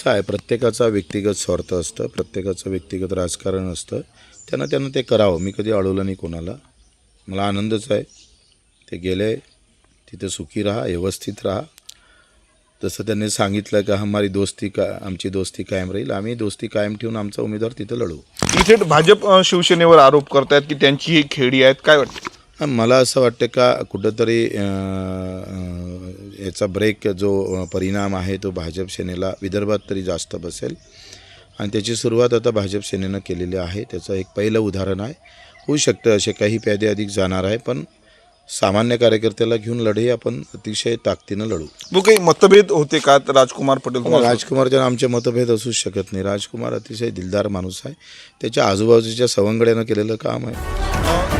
काय प्रत्येकाचा व्यक्तिगत स्वार्थ असतं, प्रत्येकाचं व्यक्तिगत राजकारण असतं. त्यानं ते करावं. मी कधी अडवलं नाही कोणाला. मला आनंदच आहे. ते गेले तिथे सुखी राहा, व्यवस्थित राहा. जसं त्यांनी सांगितलं का आमची दोस्ती कायम राहील. आम्ही दोस्ती कायम ठेवून आमचा उमेदवार तिथं लढवू. इथे भाजप शिवसेनेवर आरोप करतायत की त्यांची ही खेडी आहेत, काय वाटतं? मला असं वाटतं का कुठंतरी याचा ब्रेक जो परिणाम आहे तो भाजप सेनेला विदर्भात तरी जास्त बसेल आणि त्याची सुरुवात आता भाजप सेनेनं केलेली आहे. त्याचं एक पहिलं उदाहरण आहे. होऊ शकतं असे काही प्यादे अधिक जाणार आहे, पण सामान्य कार्यकर्त्याला घेऊन लढे आपण अतिशय ताकदीनं लढू. मग काही मतभेद होते का राजकुमार पटेल तुम्हाला? राजकुमारच्या आमचे मतभेद असूच शकत नाही. राजकुमार अतिशय दिलदार माणूस आहे. त्याच्या आजूबाजूच्या सवंगड्यानं केलेलं काम आहे.